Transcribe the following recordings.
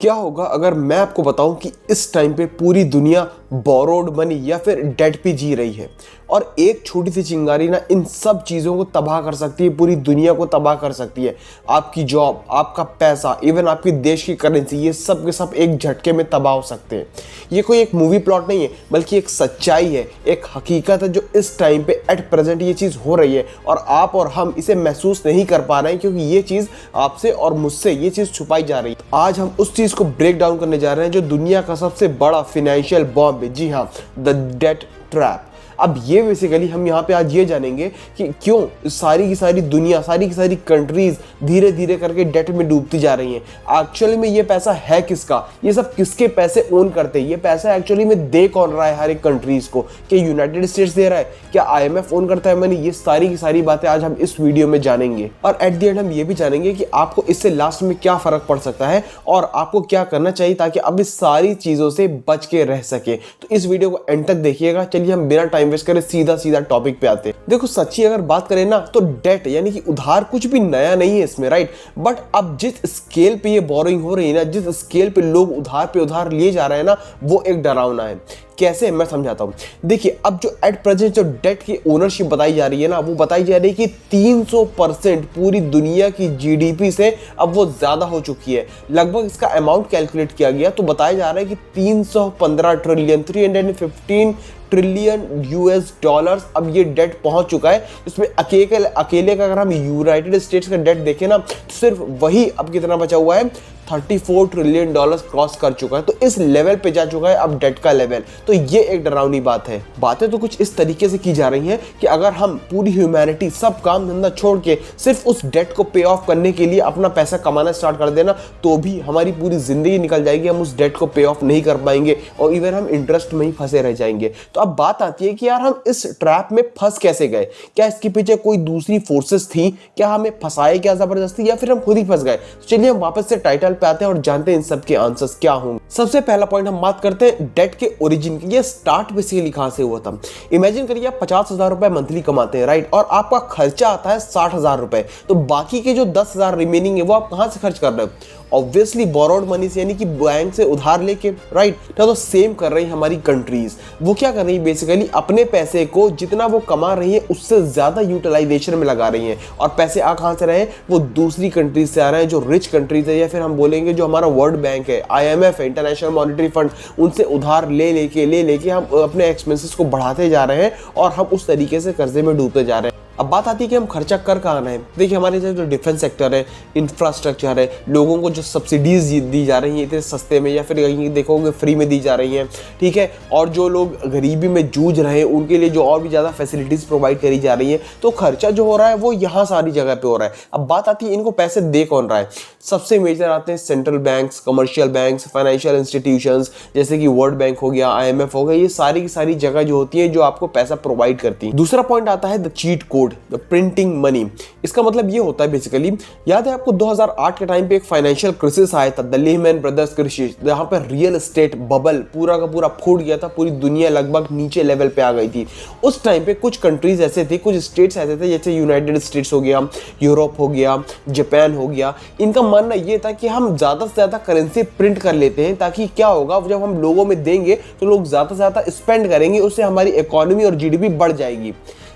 क्या होगा अगर मैं आपको बताऊं कि इस टाइम पे पूरी दुनिया बोरोड मनी या फिर डेट पे जी रही है और एक छोटी सी चिंगारी ना इन सब चीज़ों को तबाह कर सकती है, पूरी दुनिया को तबाह कर सकती है। आपकी जॉब, आपका पैसा, इवन आपकी देश की करेंसी, ये सब के सब एक झटके में तबाह हो सकते हैं। ये कोई एक मूवी प्लॉट नहीं है, बल्कि एक सच्चाई है, एक हकीकत है जो इस टाइम पे एट प्रेजेंट ये चीज़ हो रही है और आप और हम इसे महसूस नहीं कर पा रहे हैं क्योंकि ये चीज़ आपसे और मुझसे ये चीज़ छुपाई जा रही है। आज हम उस चीज़ को ब्रेक डाउन करने जा रहे हैं जो दुनिया का सबसे बड़ा फाइनेंशियल बॉम्ब है। जी हाँ, द डेट ट्रैप। अब ये बेसिकली हम यहाँ पे आज ये जानेंगे कि क्यों सारी की सारी दुनिया, सारी की सारी कंट्रीज धीरे धीरे करके डेट में डूबती जा रही हैं। एक्चुअली में ये पैसा है किसका, ये सब किसके पैसे ओन करते हैं, ये पैसा एक्चुअली में दे कौन रहा है हर एक कंट्रीज को, क्या यूनाइटेड स्टेट्स दे रहा है, क्या IMF ओन करता है मनी। ये सारी की सारी बातें आज हम इस वीडियो में जानेंगे और एट द एंड हम ये भी जानेंगे कि आपको इससे लास्ट में क्या फर्क पड़ सकता है और आपको क्या करना चाहिए ताकि अब इस सारी चीजों से बच के रह सके। तो इस वीडियो को एंड तक देखिएगा। चलिए हम बिना टाइम वेस्ट करे सीधा सीधा टॉपिक पे आते हैं। देखो सच्ची अगर बात करें ना तो डेट यानी कि उधार कुछ भी नया नहीं है इसमें, राइट। बट अब जिस स्केल पे ये बोरिंग हो रही है ना, जिस स्केल पे लोग उधार पे उधार लिए जा रहे हैं ना, वो एक डरावना है। कैसे, मैं समझाता हूं। देखिए अब जो एट प्रेजेंट जो डेट की ओनरशिप बताई जा रही है ना, वो बताई जा रही है कि 300% पूरी दुनिया की GDP से अब वो ज्यादा हो चुकी है। लगभग इसका अमाउंट कैलकुलेट किया गया तो बताया जा रहा है कि 315 ट्रिलियन, 315 ट्रिलियन US डॉलर्स अब ये डेट पहुंच चुका है। इसमें अकेले का अगर हम यूनाइटेड स्टेट्स का डेट देखें ना, तो सिर्फ वही अब कितना बचा हुआ है, 34 ट्रिलियन डॉलर्स क्रॉस कर चुका है। तो इस लेवल पे जा चुका है अब डेट का लेवल। तो ये एक डरावनी बात है। बातें तो कुछ इस तरीके से की जा रही हैं कि अगर हम पूरी ह्यूमैनिटी सब काम धंधा छोड़ के सिर्फ उस डेट को पे ऑफ करने के लिए अपना पैसा कमाना स्टार्ट कर देना, तो भी हमारी पूरी जिंदगी निकल जाएगी, हम उस डेट को पे ऑफ नहीं कर पाएंगे और इवन हम इंटरेस्ट में ही फंसे रह जाएंगे। तो अब बात आती है कि यार हम इस ट्रैप में फंस कैसे गए। क्या इसके पीछे कोई दूसरी फोर्सेस थी, क्या हमें फंसाए क्या जबरदस्ती, या फिर हम खुद ही फंस गए। तो चलिए हम वापस से टाइटल पे आते हैं और जानते हैं इन सब के आंसर्स क्या होंगे। सबसे पहला पॉइंट हम बात करते हैं डेट के ओरिजिन की। ये स्टार्ट बेसिकली कहां से हुआ था। इमेजिन करिए आप 50,000 रुपए मंथली कमाते हैं, राइट, और आपका खर्चा आता है 60,000 रुपए। तो बाकी के जो 10,000 रिमेनिंग है वो आप कहां से खर्च कर रहे हो। ऑब्वियसली बोरोड मनी से, यानी कि बैंक से उधार लेके, राइट। तो सेम कर रही है हमारी कंट्रीज। वो क्या कर रही है बेसिकली, अपने पैसे को जितना वो कमा रही है उससे ज्यादा यूटिलाइजेशन में लगा रही है। और पैसे आ कहां से रहे हैं, वो दूसरी कंट्रीज से आ रहे हैं जो रिच कंट्रीज है, या फिर हम बोलेंगे जो हमारा वर्ल्ड बैंक है, IMF है, इंटरनेशनल मॉनेटरी फंड, उनसे उधार ले लेके हम अपने एक्सपेंसेस को बढ़ाते जा रहे हैं और हम उस तरीके से कर्जे में डूबते जा रहे हैं। अब बात आती है कि हम खर्चा कर कहाँ रहे हैं। देखिए हमारे जो डिफेंस सेक्टर है, इंफ्रास्ट्रक्चर है, लोगों को जो सब्सिडीज दी जा रही हैं इतने सस्ते में या फिर कहीं देखोगे फ्री में दी जा रही हैं, ठीक है। और जो लोग गरीबी में जूझ रहे हैं उनके लिए जो और भी ज़्यादा फैसिलिटीज़ प्रोवाइड करी जा रही है, तो खर्चा जो हो रहा है वो यहाँ सारी जगह पे हो रहा है। अब बात आती है इनको पैसे दे कौन रहा है। सबसे मेजर आते हैं central banks, commercial banks, financial institutions जैसे कि वर्ल्ड बैंक हो गया, IMF हो गया। ये सारी की सारी जगह जो होती है जो आपको पैसा प्रोवाइड करती है। दूसरा पॉइंट आता है the cheat code, the printing money. इसका मतलब ये होता है बेसिकली, याद है आपको 2008 के टाइम पे एक फाइनेंशियल क्राइसिस आया था, द लेहमैन ब्रदर्स क्राइसिस, जहां पे रियल एस्टेट बबल पूरा का पूरा फूट गया था, पूरी दुनिया लगभग नीचे लेवल पे आ गई थी। उस टाइम पे कुछ कंट्रीज ऐसे थे, कुछ स्टेट्स ऐसे थे, जैसे यूनाइटेड स्टेट्स हो गया, यूरोप हो गया, जापान हो गया। इनका मानना ये था कि हम ज्यादा से ज्यादा करेंसी प्रिंट कर लेते हैं ताकि क्या होगा, जब हम लोगों में देंगे तो लोग ज्यादा से ज्यादा स्पेंड करेंगे, उससे हमारी इकोनॉमी और GDP बढ़ जाएगी।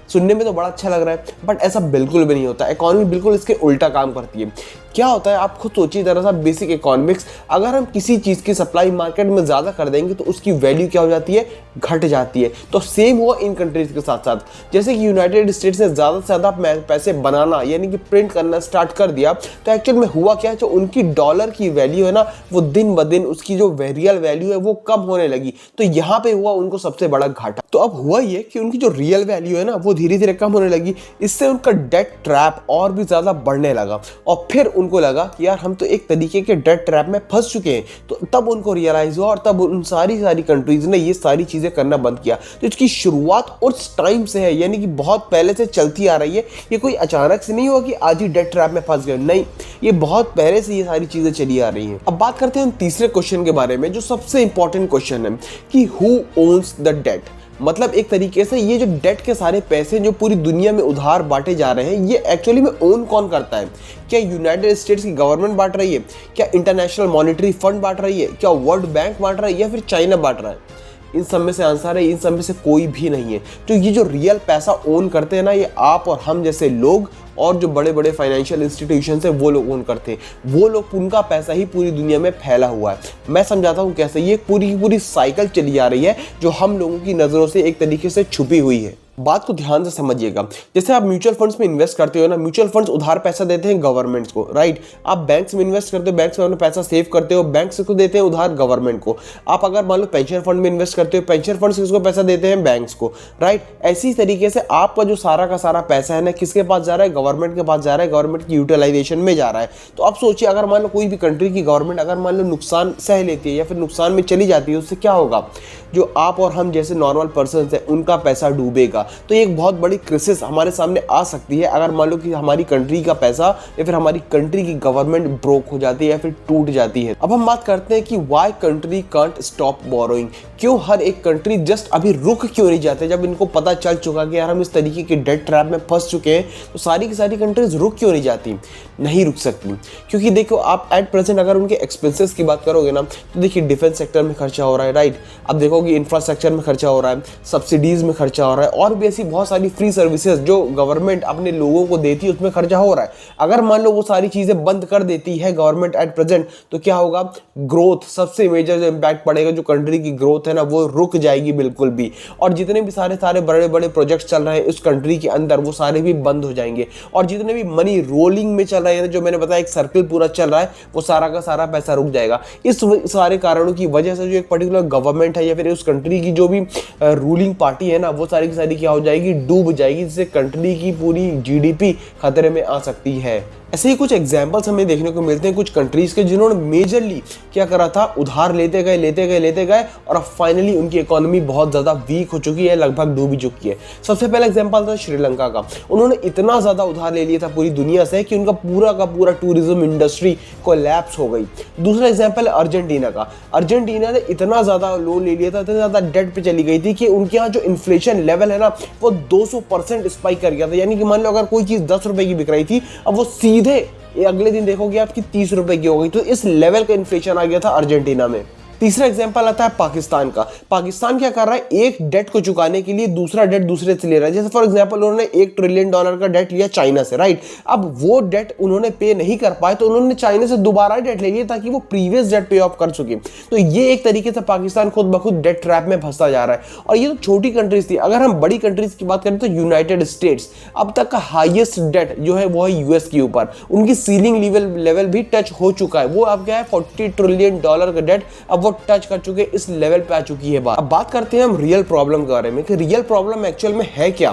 सुनने में तो बड़ा अच्छा लग रहा है, बट ऐसा बिल्कुल भी नहीं होता। इकोनॉमी बिल्कुल इसके उल्टा काम करती है। क्या होता है आप खुद सोचिए जरा सा, बेसिक इकोनॉमिक्स। अगर हम किसी चीज़ की सप्लाई मार्केट में ज़्यादा कर देंगे तो उसकी वैल्यू क्या हो जाती है, घट जाती है। तो सेम हुआ इन कंट्रीज के साथ साथ। जैसे कि यूनाइटेड स्टेट्स ने ज़्यादा से ज़्यादा पैसे बनाना यानी कि प्रिंट करना स्टार्ट कर दिया, तो एक्चुअल में हुआ क्या है, जो उनकी डॉलर की वैल्यू है ना, वो दिन ब दिन उसकी जो रियल वैल्यू है वो कम होने लगी। तो यहाँ पे हुआ उनको सबसे बड़ा घाटा। तो अब हुआ ये कि उनकी जो रियल वैल्यू है ना वो धीरे धीरे कम होने लगी। इससे उनका डेट ट्रैप और भी ज़्यादा बढ़ने लगा और फिर उनको लगा कि यार हम तो एक तरीके के डेट ट्रैप में फंस चुके हैं। तो तब उनको रियलाइज हुआ और तब उन सारी कंट्रीज ने ये सारी चीजें करना बंद किया। तो इसकी शुरुआत उस टाइम से है, यानी कि बहुत पहले से चलती आ रही है। ये कोई अचानक से नहीं हुआ कि आज ही डेट ट्रैप में फंस गए, नहीं, ये बहुत पहले से ये सारी चीजें चली आ रही हैं। अब बात करते हैं हम तीसरे क्वेश्चन के बारे में, जो सबसे इंपॉर्टेंट क्वेश्चन है कि हु ओन्स द डेट। मतलब एक तरीके से ये जो डेट के सारे पैसे जो पूरी दुनिया में उधार बांटे जा रहे हैं, ये एक्चुअली में ओन कौन करता है? क्या यूनाइटेड स्टेट्स की गवर्नमेंट बांट रही है? क्या इंटरनेशनल मॉनेटरी फंड बांट रही है? क्या वर्ल्ड बैंक बांट रहा है? या फिर चाइना बांट रहा है? इन सब में से आंसर है, इन सब में से कोई भी नहीं है। तो ये जो रियल पैसा ओन करते हैं ना, ये आप और हम जैसे लोग और जो बड़े बड़े फाइनेंशियल इंस्टीट्यूशन है वो लोग ओन करते हैं। वो लोग, उनका पैसा ही पूरी दुनिया में फैला हुआ है। मैं समझाता हूँ कैसे। ये पूरी की पूरी साइकिल चली आ रही है जो हम लोगों की नज़रों से एक तरीके से छुपी हुई है। बात को ध्यान से समझिएगा। जैसे आप म्यूचुअल फंड्स में इन्वेस्ट करते हो ना, म्यूचुअल फंड्स उधार पैसा देते हैं गवर्नमेंट्स को, राइट। आप बैंक्स में इन्वेस्ट करते हो, बैंक्स में अपना पैसा सेव करते हो, बैंक्स को देते हैं उधार गवर्नमेंट को। आप अगर मान लो पेंशन फंड में इन्वेस्ट करते हो, पेंशन फंड्स किसको पैसा देते हैं? बैंक्स को, राइट। ऐसी तरीके से आपका जो सारा का सारा पैसा है ना, किसके पास जा रहा है? गवर्नमेंट के पास जा रहा है, गवर्नमेंट की यूटिलाइजेशन में जा रहा है। तो आप सोचिए, अगर मान लो कोई भी कंट्री की गवर्नमेंट अगर मान लो नुकसान सह लेती है या फिर नुकसान में चली जाती है, उससे क्या होगा? जो आप और हम जैसे नॉर्मल पर्सन है उनका पैसा डूबेगा। तो एक बहुत बड़ी क्राइसिस हमारे सामने आ सकती है अगर मान लो कि हमारी कंट्री का पैसा या फिर हमारी कंट्री की गवर्नमेंट ब्रोक हो जाती है या फिर टूट जाती है। अब हम बात करते हैं कि why country can't stop borrowing. क्यों हर एक कंट्री जस्ट अभी रुक क्यों नहीं जाते? जब इनको पता चल चुका कि यार हम इस तरीके के डेट ट्रैप में फंस चुके हैं, तो सारी की सारी कंट्रीज रुक क्यों नहीं जाती? नहीं रुक सकती, क्योंकि देखो आप एट प्रेजेंट अगर उनके एक्सपेंसेस की बात करोगे ना, तो देखिए डिफेंस सेक्टर में खर्चा हो रहा है, राइट। अब देखो कि इंफ्रास्ट्रक्चर में खर्चा हो रहा है, सब्सिडीज में खर्चा हो रहा है, और भी ऐसी बहुत सारी फ्री सर्विसेज जो गवर्नमेंट अपने लोगों को देती है उसमें खर्चा हो रहा है। अगर मान लो वो सारी चीजें बंद कर देती है गवर्नमेंट एट प्रेजेंट, तो क्या होगा? ग्रोथ, सबसे मेजर जो इम्पैक्ट पड़ेगा, जो कंट्री की ग्रोथ है ना, वो रुक जाएगी बिल्कुल भी। और जितने भी सारे बड़े बड़े प्रोजेक्ट चल रहे हैं इस कंट्री के अंदर, वो सारे भी बंद हो जाएंगे। और जितने भी मनी रोलिंग में चल रहे हैं, जो मैंने बताया एक सर्कल पूरा चल रहा है, वो सारा का सारा पैसा रुक जाएगा। इस सारे कारणों की वजह से जो एक पर्टिकुलर गवर्नमेंट है या फिर उस कंट्री की जो भी रूलिंग पार्टी है ना, वो सारी की सारी क्या हो जाएगी? डूब जाएगी, जिससे कंट्री की पूरी जीडीपी खतरे में आ सकती है। ऐसे ही कुछ एग्जाम्पल्स हमें देखने को मिलते हैं कुछ कंट्रीज के, जिन्होंने मेजरली क्या करा था? उधार लेते गए और अब फाइनली उनकी इकोनॉमी बहुत ज़्यादा वीक हो चुकी है, लगभग डूब चुकी है। सबसे पहला एग्जाम्पल था श्रीलंका का। उन्होंने इतना ज़्यादा उधार ले लिया था पूरी दुनिया से कि उनका पूरा का पूरा टूरिज्म इंडस्ट्री कोलैप्स हो गई। दूसरा एग्जाम्पल है अर्जेंटीना का। अर्जेंटीना ने इतना ज़्यादा लोन ले लिया था, इतना ज़्यादा डेट पे चली गई थी कि उनके यहाँ जो इन्फ्लेशन लेवल है ना, वो 200% स्पाइक कर गया था। यानी कि मान लो अगर कोई चीज़ 10 रुपए की बिक रही थी, अब वो सीधे ये अगले दिन देखोगे आपकी 30 रुपए की हो गई। तो इस लेवल का इन्फ्लेशन आ गया था अर्जेंटीना में। तीसरा एग्जांपल आता है पाकिस्तान का। पाकिस्तान क्या कर रहा है? एक डेट को चुकाने के लिए दूसरा डेट दूसरे से ले रहा है। जैसे फॉर एग्जांपल उन्होंने $1 ट्रिलियन का डेट लिया चाइना से, राइट। अब वो डेट उन्होंने पे नहीं कर पाए, तो उन्होंने चाइना से दोबारा डेट ले लिया ताकि वो प्रीवियस डेट पे ऑफ कर सके। तो ये एक तरीके से पाकिस्तान खुद ब खुद डेट ट्रैप में फंसता जा रहा है। और ये तो छोटी कंट्रीज थी। अगर हम बड़ी कंट्रीज की बात करें तो यूनाइटेड स्टेट्स अब तक का हाईएस्ट डेट जो है वो है यूएस के ऊपर। उनकी सीलिंग लेवल भी टच हो चुका है। वो अब क्या है? $40 ट्रिलियन का डेट अब वो टच कर चुके, इस लेवल पे आ चुकी है बात। अब बात करते हैं हम रियल प्रॉब्लम के बारे में कि रियल प्रॉब्लम एक्चुअल में है क्या?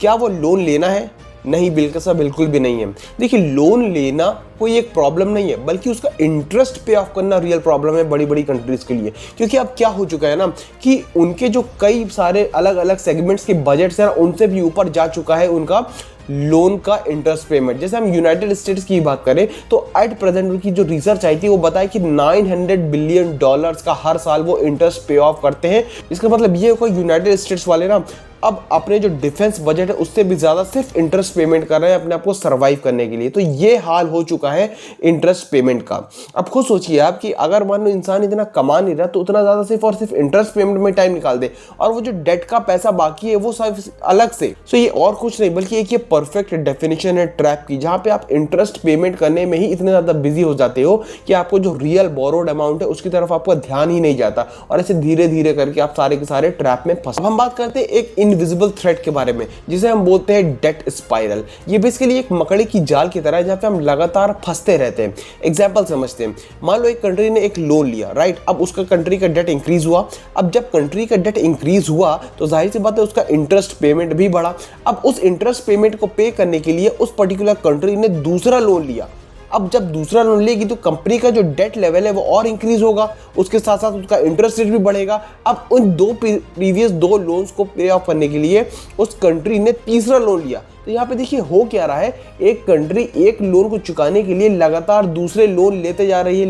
क्या वो लोन लेना है? नहीं, बिल्कुल भी नहीं है। देखिए, लोन लेना कोई एक प्रॉब्लम नहीं है, बल्कि उसका इंटरेस्ट पे ऑफ करना रियल प्रॉब्लम है बड़ी बड़ी कंट्रीज के लिए। क्योंकि अब क्या हो चुका है ना कि उनके जो कई सारे अलग अलग सेगमेंट्स के बजट्स हैं, उनसे भी ऊपर जा चुका है उनका लोन का इंटरेस्ट पेमेंट। जैसे हम यूनाइटेड स्टेट्स की बात करें तो एट प्रेजेंट उनकी जो रिसर्च आई थी वो बताया कि $900 बिलियन का हर साल वो इंटरेस्ट पे ऑफ करते हैं। इसका मतलब ये होगा यूनाइटेड स्टेट्स वाले ना अब अपने जो डिफेंस बजट है उससे भी ज़्यादा सिर्फ इंटरेस्ट पेमेंट कर रहे हैं अपने आप को सर्वाइव करने के लिए। तो ये हाल हो चुका है इंटरेस्ट पेमेंट का। अब खुद सोचिए आप कि अगर मान लो इंसान इतना कमा नहीं रहा तो उतना ज़्यादा सिर्फ और सिर्फ इंटरेस्ट पेमेंट में टाइम निकाल दे, और वो जो डेट का पैसा बाकी है वो सब अलग से। तो ये और कुछ नहीं बल्कि एक ये परफेक्ट डेफिनेशन है ट्रैप की, जहाँ पे आप इंटरेस्ट पेमेंट करने में ही इतने ज़्यादा बिजी हो जाते हो कि आपको जो रियल बोरोड अमाउंट है उसकी तरफ आपका ध्यान ही नहीं जाता, और ऐसे धीरे धीरे करके आप सारे के सारे ट्रैप में फंस। हम बात करते हैं एक इनविजिबल थ्रेड के बारे में जिसे हम बोलते हैं डेट स्पाइरल। ये बेसिकली एक मकड़ी की जाल की तरह है जहाँ पे हम लगातार फंसते रहते हैं। एग्जांपल समझते हैं। मान लो एक कंट्री ने एक लोन लिया, राइट। अब उसका कंट्री का डेट इंक्रीज हुआ। अब जब कंट्री का डेट इंक्रीज हुआ तो जाहिर सी बात है उसका इंटरेस्ट पेमेंट भी बढ़ा। अब उस इंटरेस्ट पेमेंट को पे करने के लिए उस पर्टिकुलर कंट्री ने दूसरा लोन लिया। अब जब दूसरा लोन लेगी तो कंपनी का जो डेट लेवल है वो और इंक्रीज होगा, उसके साथ साथ उसका इंटरेस्ट रेट भी बढ़ेगा। अब उन प्रीवियस दो लोन्स को पे ऑफ करने के लिए उस कंट्री ने तीसरा लोन लिया। तो यहाँ पे देखिए हो क्या रहा है, एक कंट्री एक लोन को चुकाने के लिए लगातार दूसरे लोन लेते जा रही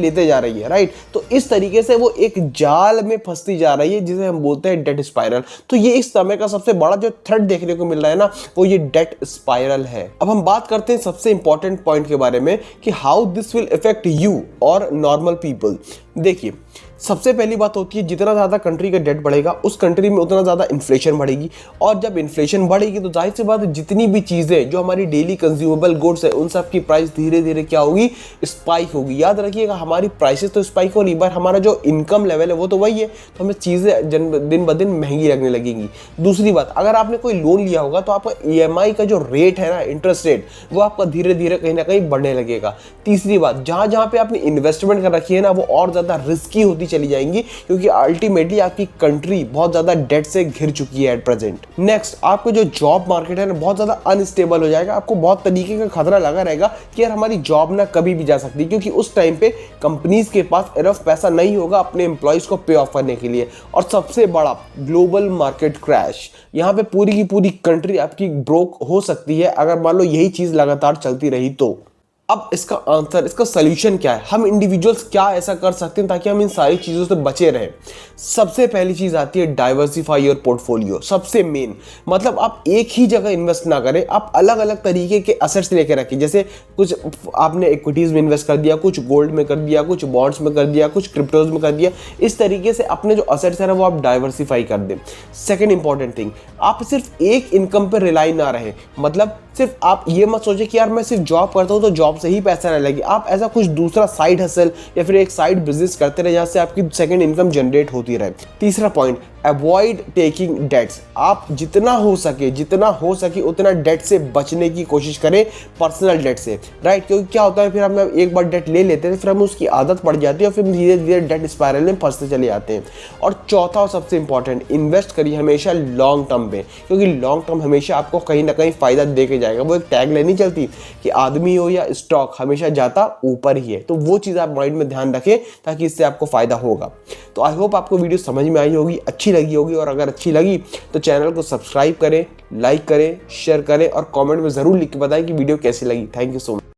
है, राइट। तो इस तरीके से वो एक जाल में फंसती जा रही है जिसे हम बोलते हैं डेट स्पाइरल। तो ये इस समय का सबसे बड़ा जो थ्रेट देखने को मिल रहा है ना, वो ये डेट स्पाइरल है। अब हम बात करते हैं सबसे इंपॉर्टेंट पॉइंट के बारे में कि how this will effect you और नॉर्मल पीपल। देखिए, सबसे पहली बात होती है जितना ज़्यादा कंट्री का डेट बढ़ेगा उस कंट्री में उतना ज़्यादा इन्फ्लेशन बढ़ेगी, और जब इन्फ्लेशन बढ़ेगी तो जाहिर सी बात है जितनी भी चीज़ें जो हमारी डेली कंज्यूमेबल गुड्स है उन सब की प्राइस धीरे धीरे क्या होगी, स्पाइक होगी। याद रखिएगा, हमारी प्राइसेस तो स्पाइक हो रही, बट हमारा जो इनकम लेवल है वो तो वही है, तो हमें चीज़ें दिन ब दिन महंगी लगने लगेंगी। दूसरी बात, अगर आपने कोई लोन लिया होगा तो आपका EMI का जो रेट है ना, इंटरेस्ट रेट, वो आपका धीरे धीरे कहीं ना कहीं बढ़ने लगेगा। तीसरी बात, जहाँ पे आपने इन्वेस्टमेंट कर रखी है ना, वो और ज़्यादा रिस्की होती चली जाएंगी, क्योंकि अल्टीमेटली आपकी कंट्री बहुत ज्यादा डेट से घिर चुकी है एट प्रेजेंट। नेक्स्ट, आपको जो जॉब मार्केट है ना, बहुत ज्यादा अनस्टेबल हो जाएगा। आपको बहुत तरीके का खतरा लगा रहेगा कि यार हमारी जॉब ना कभी भी जा सकती है, क्योंकि उस टाइम पे कंपनीज के पास इनफ पैसा नहीं होगा अपने एम्प्लॉइज को पे ऑफ करने के लिए। और सबसे बड़ा, ग्लोबल मार्केट क्रैश। यहाँ पे पूरी की पूरी कंट्री आपकी ब्रोक हो सकती है अगर मान लो यही चीज लगातार चलती रही तो। अब इसका आंसर, इसका सॉल्यूशन क्या है, हम इंडिविजुअल्स क्या ऐसा कर सकते हैं ताकि हम इन सारी चीज़ों से बचे रहें। सबसे पहली चीज़ आती है डाइवर्सिफाई योर पोर्टफोलियो। सबसे मेन मतलब आप एक ही जगह इन्वेस्ट ना करें, आप अलग अलग तरीके के असेट्स लेके रखें। जैसे कुछ आपने इक्विटीज़ में इन्वेस्ट कर दिया, कुछ गोल्ड में कर दिया, कुछ बॉन्ड्स में कर दिया, कुछ क्रिप्टोज में कर दिया। इस तरीके से अपने जो असेट्स है वो आप डाइवर्सिफाई कर दें। सेकेंड इंपॉर्टेंट थिंग, आप सिर्फ एक इनकम पर रिलाई ना रहे। मतलब सिर्फ आप ये मत सोचे कि यार मैं सिर्फ जॉब करता हूँ तो जॉब से ही पैसा नहीं लगे। आप ऐसा कुछ दूसरा साइड हसल या फिर एक साइड बिजनेस करते रहे जहाँ से आपकी सेकंड इनकम जनरेट होती रहे। तीसरा पॉइंट, अवॉइड टेकिंग डेट्स। आप जितना हो सके उतना डेट से बचने की कोशिश करें, पर्सनल डेट से, राइट। क्योंकि क्या होता है, फिर हम एक बार डेट ले लेते हैं फिर हमें उसकी आदत पड़ जाती है और फिर धीरे धीरे डेट स्पाइरल में फंसते चले जाते हैं। और चौथा और सबसे इंपॉर्टेंट, इन्वेस्ट करिए हमेशा लॉन्ग टर्म पे, क्योंकि लॉन्ग टर्म हमेशा आपको कहीं ना कहीं फायदा दे के जाएगा। वो एक टैग नहीं चलती कि आदमी हो या स्टॉक, हमेशा जाता ऊपर ही है। तो वो चीज़ आप माइंड में ध्यान रखें ताकि इससे आपको फायदा होगा। तो आई होप आपको वीडियो समझ में आई होगी, अच्छी लगी होगी, और अगर अच्छी लगी तो चैनल को सब्सक्राइब करें, लाइक करें, शेयर करें और कमेंट में ज़रूर लिख के बताएं कि वीडियो कैसी लगी। Thank you so much.